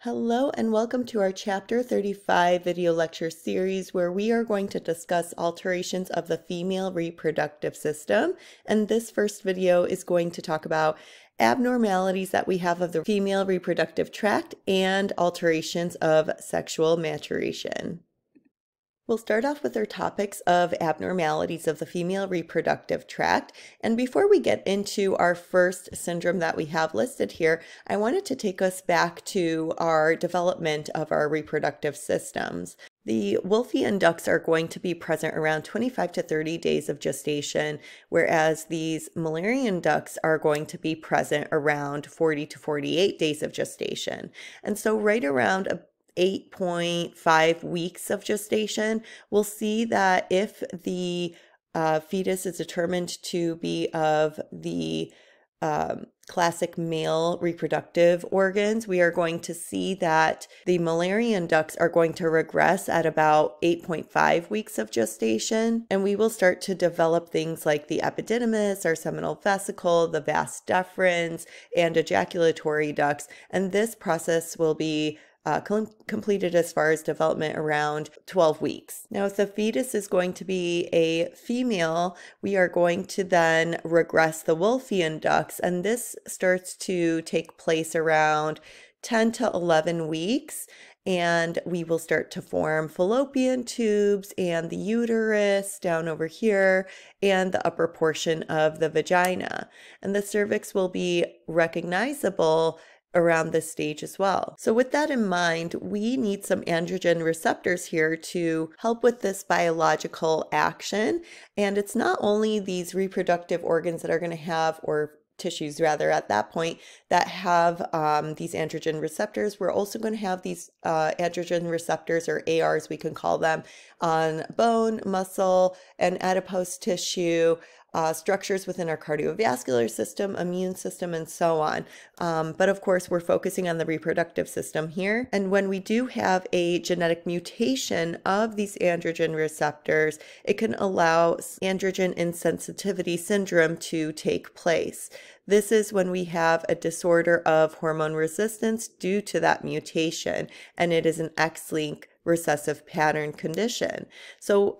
Hello and welcome to our Chapter 35 video lecture series where we are going to discuss alterations of the female reproductive system. And this first video is going to talk about abnormalities that we have of the female reproductive tract and alterations of sexual maturation. We'll start off with our topics of abnormalities of the female reproductive tract. And before we get into our first syndrome that we have listed here, I wanted to take us back to our development of our reproductive systems. The Wolffian ducts are going to be present around 25 to 30 days of gestation, whereas these Müllerian ducts are going to be present around 40 to 48 days of gestation. And so right around 8.5 weeks of gestation, we'll see that if the fetus is determined to be of the classic male reproductive organs, we are going to see that the Müllerian ducts are going to regress at about 8.5 weeks of gestation, and we will start to develop things like the epididymis, our seminal vesicle, the vas deferens, and ejaculatory ducts, and this process will be completed as far as development around 12 weeks. Now, if the fetus is going to be a female, we are going to then regress the Wolffian ducts, and this starts to take place around 10 to 11 weeks. And we will start to form fallopian tubes and the uterus down over here and the upper portion of the vagina. And the cervix will be recognizable around this stage as well. So with that in mind, we need some androgen receptors here to help with this biological action. And it's not only these reproductive organs that are going to have, or tissues rather at that point, that have these androgen receptors. We're also going to have these androgen receptors, or ARs we can call them, on bone, muscle, and adipose tissue, structures within our cardiovascular system, immune system, and so on. But of course, we're focusing on the reproductive system here. And when we do have a genetic mutation of these androgen receptors, it can allow androgen insensitivity syndrome to take place. This is when we have a disorder of hormone resistance due to that mutation, and it is an X-linked recessive pattern condition. So,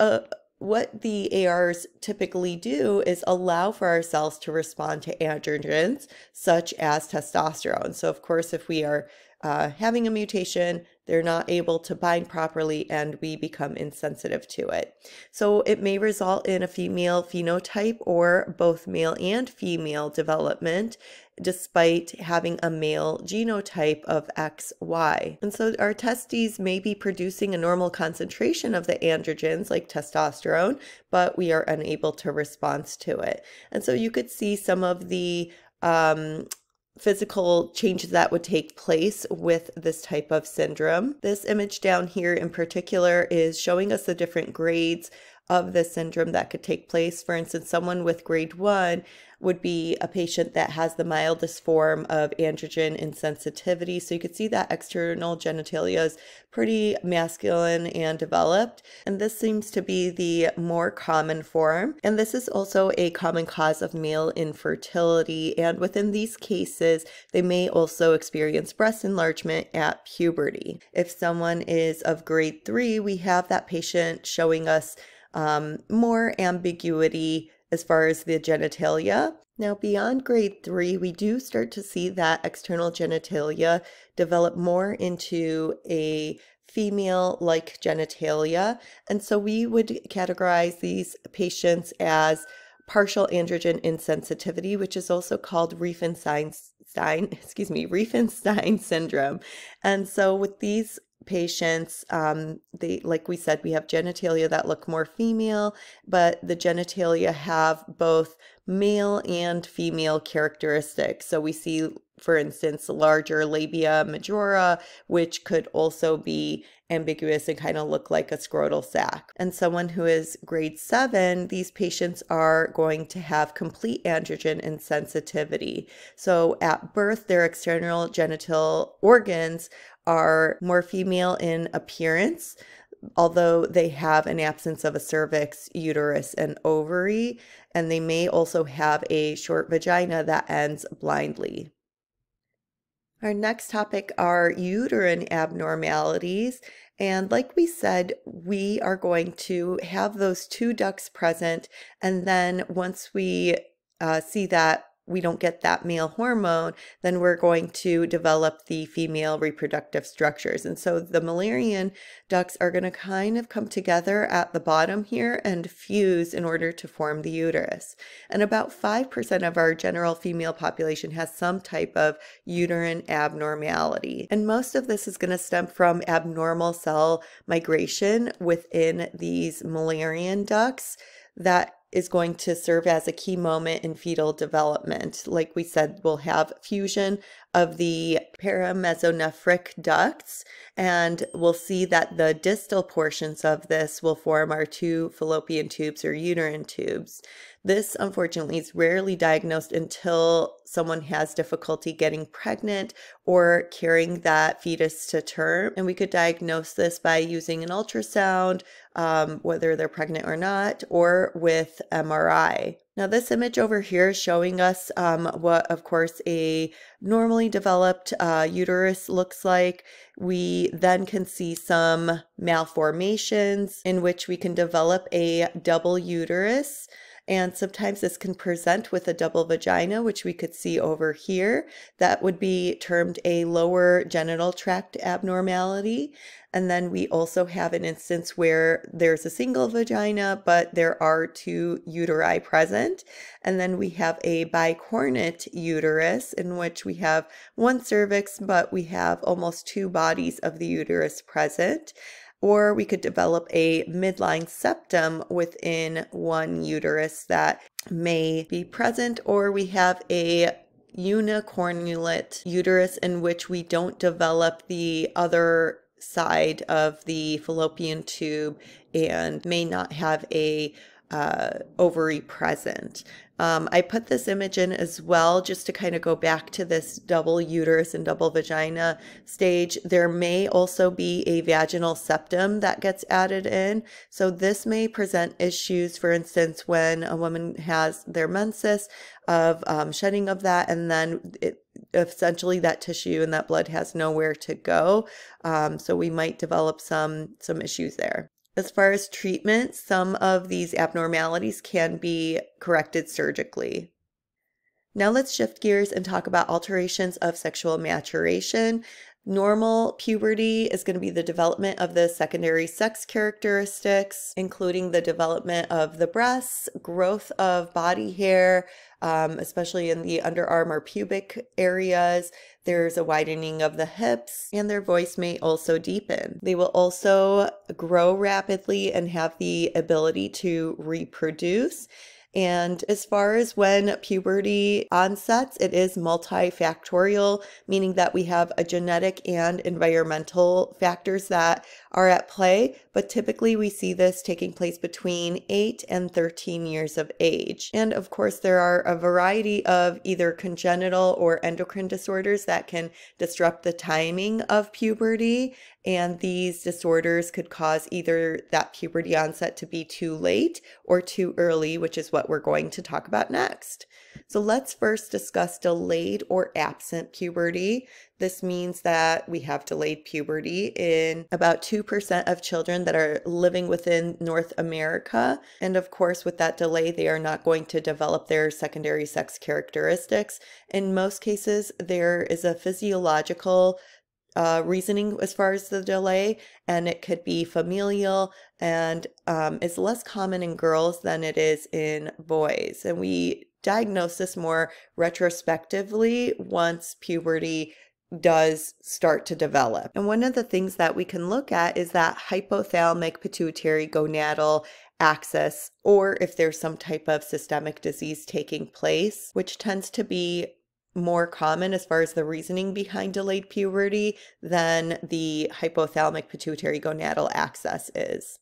what the ARs typically do is allow for our cells to respond to androgens such as testosterone. So of course, if we are having a mutation, they're not able to bind properly and we become insensitive to it. So it may result in a female phenotype or both male and female development, despite having a male genotype of XY. And so our testes may be producing a normal concentration of the androgens like testosterone, but we are unable to respond to it. And so you could see some of the physical changes that would take place with this type of syndrome. This image down here in particular is showing us the different grades of the syndrome that could take place. For instance, someone with grade 1 would be a patient that has the mildest form of androgen insensitivity. So you could see that external genitalia is pretty masculine and developed. And this seems to be the more common form. And this is also a common cause of male infertility. And within these cases, they may also experience breast enlargement at puberty. If someone is of grade 3, we have that patient showing us more ambiguity as far as the genitalia. Now, beyond grade 3, we do start to see that external genitalia develop more into a female-like genitalia. And so we would categorize these patients as partial androgen insensitivity, which is also called Riefenstein syndrome. And so with these patients, like we said, we have genitalia that look more female, but the genitalia have both male and female characteristics. So we see, for instance, larger labia majora, which could also be ambiguous and kind of look like a scrotal sac. And someone who is grade 7, these patients are going to have complete androgen insensitivity. So at birth, their external genital organs are more female in appearance, although they have an absence of a cervix, uterus, and ovary, and they may also have a short vagina that ends blindly. Our next topic are uterine abnormalities. And like we said, we are going to have those two ducts present. And then once we see that we don't get that male hormone, then we're going to develop the female reproductive structures. And so the Müllerian ducts are going to kind of come together at the bottom here and fuse in order to form the uterus. And about 5% of our general female population has some type of uterine abnormality. And most of this is going to stem from abnormal cell migration within these Müllerian ducts that is going to serve as a key moment in fetal development. Like we said, we'll have fusion of the paramesonephric ducts, and we'll see that the distal portions of this will form our two fallopian tubes or uterine tubes. This, unfortunately, is rarely diagnosed until someone has difficulty getting pregnant or carrying that fetus to term. And we could diagnose this by using an ultrasound, whether they're pregnant or not, or with MRI. Now, this image over here is showing us what, of course, a normally developed uterus looks like. We then can see some malformations in which we can develop a double uterus. And sometimes this can present with a double vagina, which we could see over here. That would be termed a lower genital tract abnormality. And then we also have an instance where there's a single vagina, but there are two uteri present. And then we have a bicornate uterus in which we have one cervix, but we have almost two bodies of the uterus present. Or we could develop a midline septum within one uterus that may be present, or we have a unicornulate uterus in which we don't develop the other side of the fallopian tube and may not have a ovary present. I put this image in as well just to kind of go back to this double uterus and double vagina stage. There may also be a vaginal septum that gets added in. So this may present issues, for instance, when a woman has their menses of shedding of that, and then essentially that tissue and that blood has nowhere to go. So we might develop some issues there. As far as treatment, some of these abnormalities can be corrected surgically. Now let's shift gears and talk about alterations of sexual maturation. Normal puberty is going to be the development of the secondary sex characteristics, including the development of the breasts, growth of body hair, especially in the underarm or pubic areas. There's a widening of the hips, and their voice may also deepen. They will also grow rapidly and have the ability to reproduce. And as far as when puberty onsets, it is multifactorial, meaning that we have a genetic and environmental factors that are at play, but typically we see this taking place between 8 and 13 years of age. And of course, there are a variety of either congenital or endocrine disorders that can disrupt the timing of puberty, and these disorders could cause either that puberty onset to be too late or too early, which is what we're going to talk about next. So let's first discuss delayed or absent puberty. This means that we have delayed puberty in about 2% of children that are living within North America. And of course, with that delay, they are not going to develop their secondary sex characteristics. In most cases, there is a physiological reasoning as far as the delay, and it could be familial and is less common in girls than it is in boys. And we diagnose this more retrospectively once puberty does start to develop. And one of the things that we can look at is that hypothalamic pituitary gonadal axis, or if there's some type of systemic disease taking place, which tends to be more common as far as the reasoning behind delayed puberty than the hypothalamic pituitary gonadal axis is.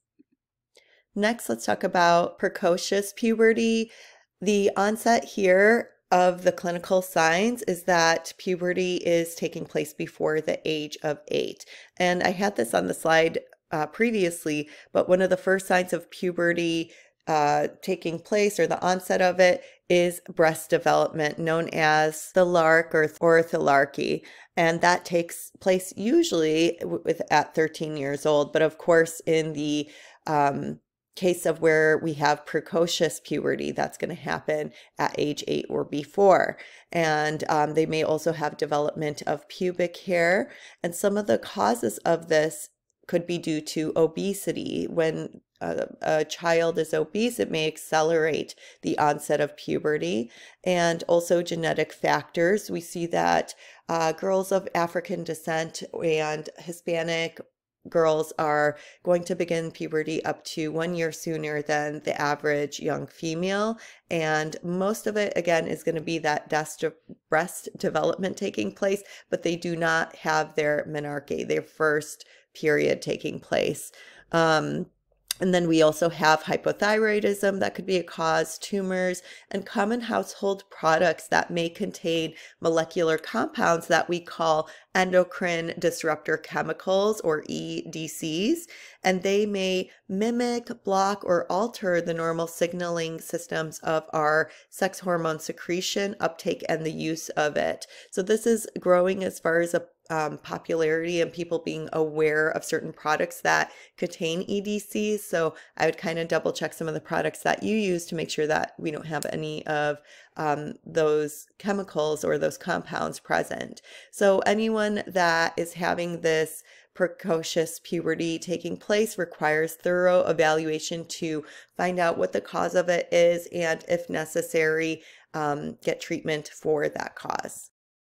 Next, let's talk about precocious puberty. The onset here of the clinical signs is that puberty is taking place before the age of 8. And I had this on the slide previously, but one of the first signs of puberty taking place, or the onset of it, is breast development, known as the LARC or ortholarchy. And that takes place usually at 13 years old. But of course, in the case of where we have precocious puberty, that's going to happen at age 8 or before. And they may also have development of pubic hair. And some of the causes of this could be due to obesity. When a child is obese, it may accelerate the onset of puberty, and also genetic factors. We see that girls of African descent and Hispanic girls are going to begin puberty up to 1 year sooner than the average young female. And most of it, again, is going to be that breast development taking place, but they do not have their menarche, their first period taking place. And then we also have hypothyroidism that could be a cause, tumors, and common household products that may contain molecular compounds that we call endocrine disruptor chemicals, or EDCs, and they may mimic, block, or alter the normal signaling systems of our sex hormone secretion, uptake, and the use of it. So this is growing as far as a popularity and people being aware of certain products that contain EDCs. So I would kind of double check some of the products that you use to make sure that we don't have any of those chemicals or those compounds present. So anyone that is having this precocious puberty taking place requires thorough evaluation to find out what the cause of it is, and if necessary, get treatment for that cause.